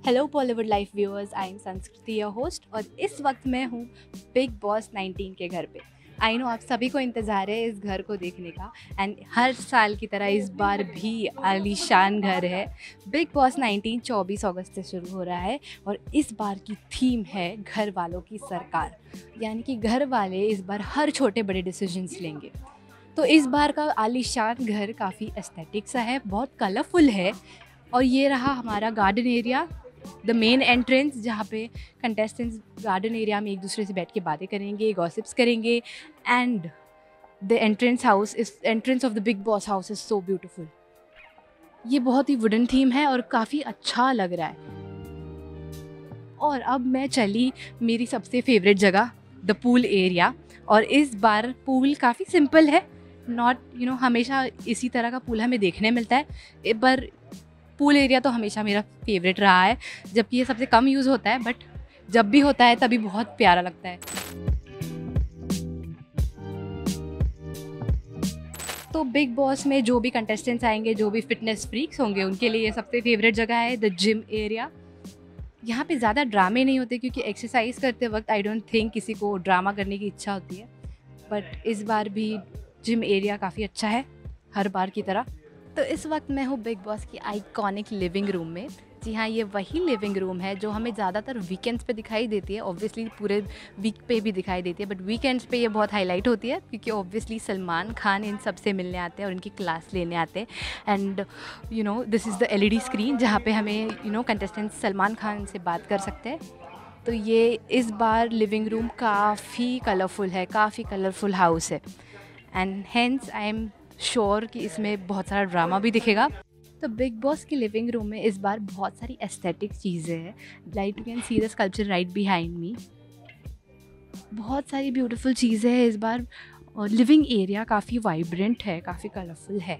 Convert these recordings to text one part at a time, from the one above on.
Hello Bollywood life viewers, I am संस्कृति your host और इस वक्त मैं हूँ बिग बॉस 19 के घर पे। आई नो आप सभी को इंतज़ार है इस घर को देखने का एंड हर साल की तरह इस बार भी आलीशान घर है। बिग बॉस 19 24 अगस्त से शुरू हो रहा है और इस बार की थीम है घर वालों की सरकार, यानी कि घर वाले इस बार हर छोटे बड़े डिसीजंस लेंगे। तो इस बार का आलीशान घर काफ़ी एस्थेटिक सा है, बहुत कलरफुल है। और ये रहा हमारा garden area, the main entrance, जहाँ पे कंटेस्टेंट्स गार्डन एरिया में एक दूसरे से बैठ के बातें करेंगे, गॉसिप्स करेंगे। And the entrance of the big boss house is so beautiful. ये बहुत ही वुडन थीम है और काफ़ी अच्छा लग रहा है। और अब मैं चली मेरी सबसे फेवरेट जगह, द पूल एरिया। और इस बार पूल काफ़ी सिंपल है, नॉट हमेशा इसी तरह का पूल हमें देखने मिलता है, पर पूल एरिया तो हमेशा मेरा फेवरेट रहा है, जबकि ये सबसे कम यूज़ होता है, बट जब भी होता है तभी बहुत प्यारा लगता है। तो बिग बॉस में जो भी कंटेस्टेंट्स आएंगे, जो भी फिटनेस फ्रीक्स होंगे, उनके लिए ये सबसे फेवरेट जगह है द जिम एरिया। यहाँ पे ज़्यादा ड्रामे नहीं होते क्योंकि एक्सरसाइज करते वक्त आई डोंट थिंक किसी को ड्रामा करने की इच्छा होती है, बट इस बार भी जिम एरिया काफ़ी अच्छा है हर बार की तरह। तो इस वक्त मैं हूँ बिग बॉस की आइकॉनिक लिविंग रूम में। जी हाँ, ये वही लिविंग रूम है जो हमें ज़्यादातर वीकेंड्स पे दिखाई देती है। ऑब्वियसली पूरे वीक पे भी दिखाई देती है, बट वीकेंड्स पे ये बहुत हाईलाइट होती है क्योंकि ऑब्वियसली सलमान खान इन सब से मिलने आते हैं और इनकी क्लास लेने आते हैं। And this is the LED screen जहाँ पे हमें कंटेस्टेंट्स सलमान खान से बात कर सकते हैं। तो ये इस बार लिविंग रूम काफ़ी कलरफुल है, काफ़ी कलरफुल हाउस है and hence I am sure कि इसमें बहुत सारा ड्रामा भी दिखेगा। तो बिग बॉस की लिविंग रूम में इस बार बहुत सारी एस्थेटिक चीज़ें हैं, like you can see the sculpture right behind me. बहुत सारी ब्यूटीफुल चीज़ें हैं इस बार और लिविंग एरिया काफ़ी वाइब्रेंट है, काफ़ी कलरफुल है।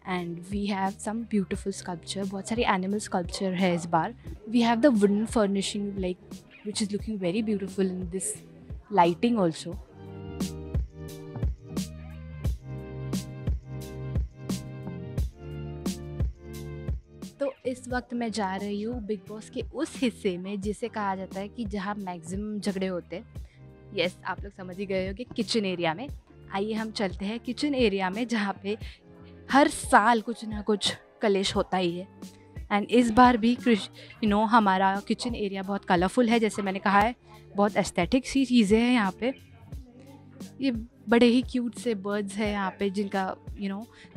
And we have some beautiful sculpture, बहुत सारे एनिमल स्कल्पचर है इस बार। We have the wooden furnishing like which is looking very beautiful in this lighting also. तो इस वक्त मैं जा रही हूँ बिग बॉस के उस हिस्से में जिसे कहा जाता है कि जहाँ मैक्सिमम झगड़े होते हैं। यस, आप लोग समझ ही गए हो कि किचन एरिया में। आइए हम चलते हैं किचन एरिया में, जहाँ पे हर साल कुछ ना कुछ कलेश होता ही है। एंड इस बार भी हमारा किचन एरिया बहुत कलरफुल है, जैसे मैंने कहा है, बहुत एस्थेटिक सी चीज़ें हैं यहाँ पे। ये बड़े ही क्यूट से बर्ड्स हैं यहाँ पे जिनका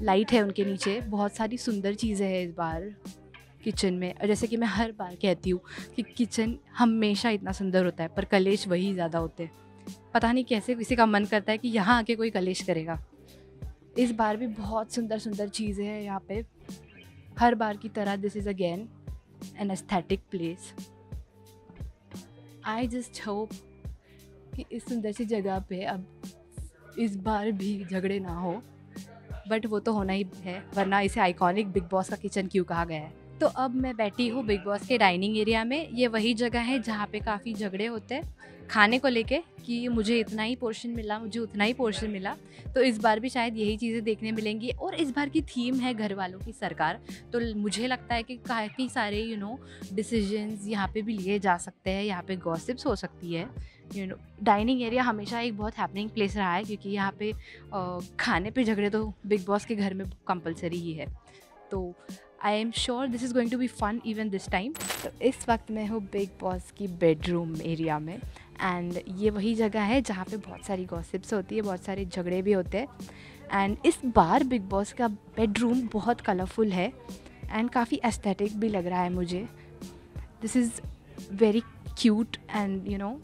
लाइट है उनके नीचे। बहुत सारी सुंदर चीज़ें हैं इस बार किचन में। और जैसे कि मैं हर बार कहती हूँ कि किचन हमेशा इतना सुंदर होता है पर कलेश वही ज़्यादा होते हैं। पता नहीं कैसे किसी का मन करता है कि यहाँ आके कोई कलेश करेगा। इस बार भी बहुत सुंदर सुंदर चीज़ें हैं यहाँ पे, हर बार की तरह। This is again an aesthetic place. I just hope कि इस सुंदर सी जगह पे अब इस बार भी झगड़े ना हो, बट वो तो होना ही है, वरना इसे आइकॉनिक बिग बॉस का किचन क्यों कहा गया है। तो अब मैं बैठी हूँ बिग बॉस के डाइनिंग एरिया में। ये वही जगह है जहाँ पे काफ़ी झगड़े होते हैं खाने को लेके कि मुझे इतना ही पोर्शन मिला, मुझे उतना ही पोर्शन मिला। तो इस बार भी शायद यही चीज़ें देखने मिलेंगी। और इस बार की थीम है घर वालों की सरकार, तो मुझे लगता है कि काफ़ी सारे डिसीजंस यहाँ पे भी लिए जा सकते हैं, यहाँ पे गॉसिप्स हो सकती है। डाइनिंग एरिया हमेशा एक बहुत हैपनिंग प्लेस रहा है क्योंकि यहाँ पे खाने पे झगड़े तो बिग बॉस के घर में कंपलसरी ही है। तो I am sure this is going to be fun even this time. तो इस वक्त मैं हूँ बिग बॉस की बेडरूम एरिया में एंड ये वही जगह है जहाँ पे बहुत सारी गॉसिप्स होती है, बहुत सारे झगड़े भी होते हैं। एंड इस बार बिग बॉस का बेडरूम बहुत कलरफुल है एंड काफ़ी एस्थेटिक भी लग रहा है मुझे। This is very cute and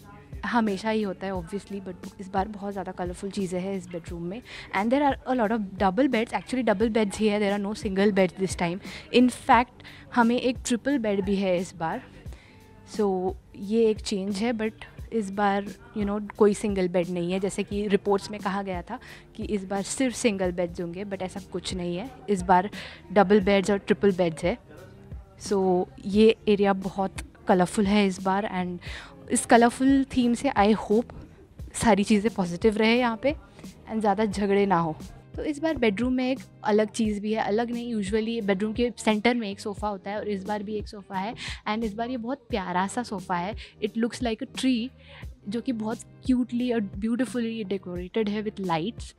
हमेशा ही होता है ऑब्वियसली, बट इस बार बहुत ज़्यादा कलरफुल चीज़ें हैं इस बेडरूम में। And there are a lot of double beds, actually double beds ही है, there are no single beds this time. In fact हमें एक ट्रिपल बेड भी है इस बार। सो ये एक चेंज है, बट इस बार कोई सिंगल बेड नहीं है जैसे कि रिपोर्ट्स में कहा गया था कि इस बार सिर्फ सिंगल बेड्स होंगे, बट ऐसा कुछ नहीं है। इस बार डबल बेड्स और ट्रिपल बेड्स है। सो ये एरिया बहुत कलरफुल है इस बार एंड इस कलरफुल थीम से आई होप सारी चीज़ें पॉजिटिव रहे यहाँ पे एंड ज़्यादा झगड़े ना हो। तो इस बार बेडरूम में एक अलग चीज़ भी है, अलग नहीं, यूजुअली बेडरूम के सेंटर में एक सोफ़ा होता है और इस बार भी एक सोफ़ा है। एंड इस बार ये बहुत प्यारा सा सोफ़ा है, it looks like a tree, जो कि बहुत क्यूटली और ब्यूटिफुली डेकोरेटेड है विथ लाइट्स।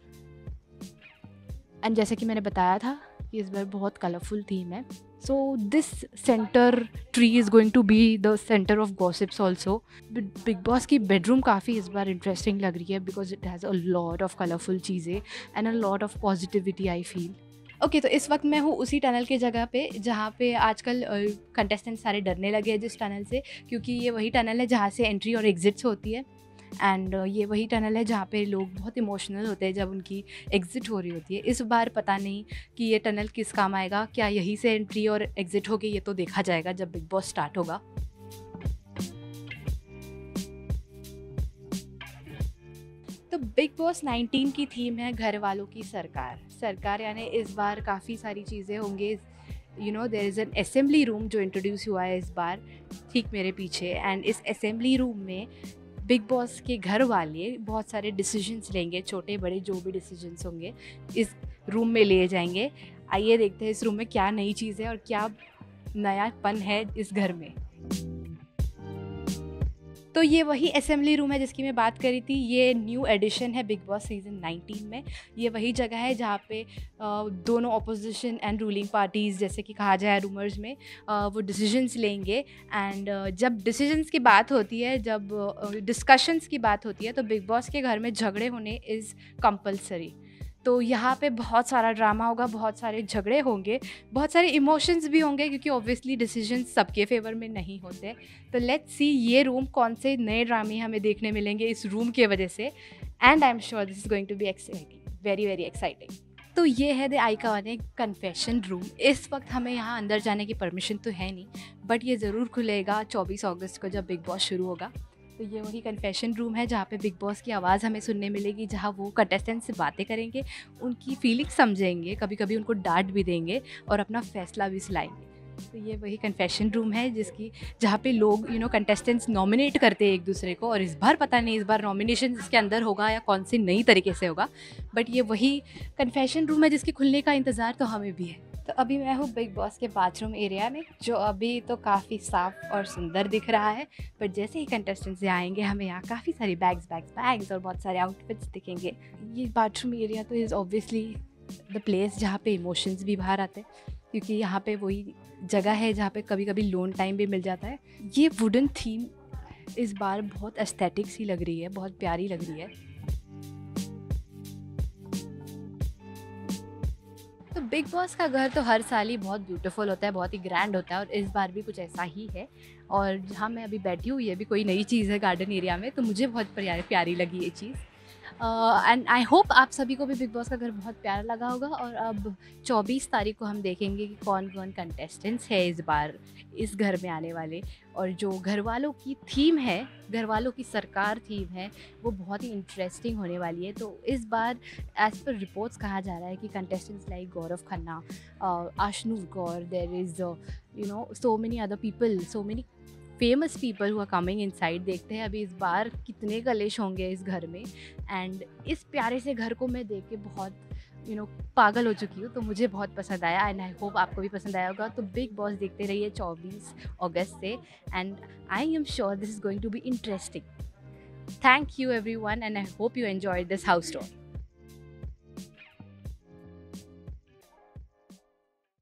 एंड जैसे कि मैंने बताया था कि इस बार बहुत कलरफुल थीम है। So this centre tree is going to be the centre of gossips also. Bigg Boss की बेडरूम काफ़ी इस बार इंटरेस्टिंग लग रही है because it has a lot of colourful चीज़ें and a lot of positivity I feel. Okay, तो इस वक्त मैं हूँ उसी टनल के जगह पे जहाँ पे आजकल कंटेस्टेंट सारे डरने लगे हैं जिस टनल से, क्योंकि ये वही टनल है जहाँ से एंट्री और एग्जिट्स होती है। एंड ये वही टनल है जहाँ पे लोग बहुत इमोशनल होते हैं जब उनकी एग्ज़िट हो रही होती है। इस बार पता नहीं कि ये टनल किस काम आएगा, क्या यहीं से एंट्री और एग्ज़िट होगी, ये तो देखा जाएगा जब बिग बॉस स्टार्ट होगा। तो बिग बॉस 19 की थीम है घर वालों की सरकार, यानी इस बार काफ़ी सारी चीज़ें होंगी। There is an assembly room जो इंट्रोड्यूस हुआ है इस बार ठीक मेरे पीछे। एंड इस असेंबली रूम में बिग बॉस के घर वाले बहुत सारे डिसीजंस लेंगे, छोटे बड़े जो भी डिसीजंस होंगे इस रूम में लिए जाएंगे। आइए देखते हैं इस रूम में क्या नई चीज़ है और क्या नयापन है इस घर में। तो ये वही असेंबली रूम है जिसकी मैं बात करी थी। ये न्यू एडिशन है बिग बॉस सीज़न 19 में। ये वही जगह है जहाँ पे दोनों ऑपोजिशन एंड रूलिंग पार्टीज़, जैसे कि कहा जाए रूमर्स में, वो डिसीजंस लेंगे। एंड जब डिसीजंस की बात होती है, जब डिस्कशंस की बात होती है, तो बिग बॉस के घर में झगड़े होने इज़ कंपलसरी। तो यहाँ पे बहुत सारा ड्रामा होगा, बहुत सारे झगड़े होंगे, बहुत सारे इमोशंस भी होंगे, क्योंकि ऑब्वियसली डिसीजंस सबके फेवर में नहीं होते। तो लेट्स सी ये रूम कौन से नए ड्रामे हमें देखने मिलेंगे इस रूम के वजह से। And I am sure this is going to be exciting, very very exciting. तो ये है द आइकॉनिक कन्फेशन रूम। इस वक्त हमें यहाँ अंदर जाने की परमिशन तो है नहीं, बट ये ज़रूर खुलेगा 24 अगस्त को जब बिग बॉस शुरू होगा। तो ये वही कन्फेशन रूम है जहाँ पे बिग बॉस की आवाज़ हमें सुनने मिलेगी, जहाँ वो कंटेस्टेंट से बातें करेंगे, उनकी फीलिंग्स समझेंगे, कभी कभी उनको डांट भी देंगे और अपना फैसला भी सुनाएंगे। तो ये वही कन्फेशन रूम है जहाँ पे लोग कंटेस्टेंट्स नॉमिनेट करते हैं एक दूसरे को। और इस बार पता नहीं इस बार नॉमिनेशन इसके अंदर होगा या कौन सी नई तरीके से होगा, बट ये वही कन्फेशन रूम है जिसके खुलने का इंतज़ार तो हमें भी है। तो अभी मैं हूँ बिग बॉस के बाथरूम एरिया में, जो अभी तो काफ़ी साफ़ और सुंदर दिख रहा है, पर जैसे ही कंटेस्टेंट्स आएंगे हमें यहाँ काफ़ी सारी बैग्स और बहुत सारे आउटफिट्स दिखेंगे। ये बाथरूम एरिया तो इज़ ऑब्वियसली द प्लेस जहाँ पे इमोशंस भी बाहर आते हैं, क्योंकि यहाँ पे वही जगह है जहाँ पे कभी कभी लोन टाइम भी मिल जाता है। ये वुडन थीम इस बार बहुत एस्थेटिक सी लग रही है, बहुत प्यारी लग रही है। तो बिग बॉस का घर तो हर साल ही बहुत ब्यूटीफुल होता है, बहुत ही ग्रैंड होता है, और इस बार भी कुछ ऐसा ही है। और जहाँ मैं अभी बैठी हूँ ये भी कोई नई चीज़ है गार्डन एरिया में, तो मुझे बहुत प्यारी लगी ये चीज़। एंड आई होप आप सभी को भी बिग बॉस का घर बहुत प्यारा लगा होगा। और अब 24 तारीख को हम देखेंगे कि कौन कौन कंटेस्टेंट्स है इस बार इस घर में आने वाले। और जो घर वालों की थीम है, घर वालों की सरकार थीम है, वो बहुत ही इंटरेस्टिंग होने वाली है। तो इस बार एज़ पर रिपोर्ट्स कहा जा रहा है कि contestants like Gaurav Khanna, Ashnoor Kaur, there is so many other people, so many famous people who are coming inside. देखते हैं अभी इस बार कितने कलेश होंगे इस घर में। एंड इस प्यारे से घर को मैं देख के बहुत पागल हो चुकी हूँ, तो मुझे बहुत पसंद आया एंड आई होप आपको भी पसंद आया होगा। तो बिग बॉस देखते रहिए 24 अगस्त से, and I am sure this is going to be interesting. Thank you everyone and I hope you enjoyed this house tour.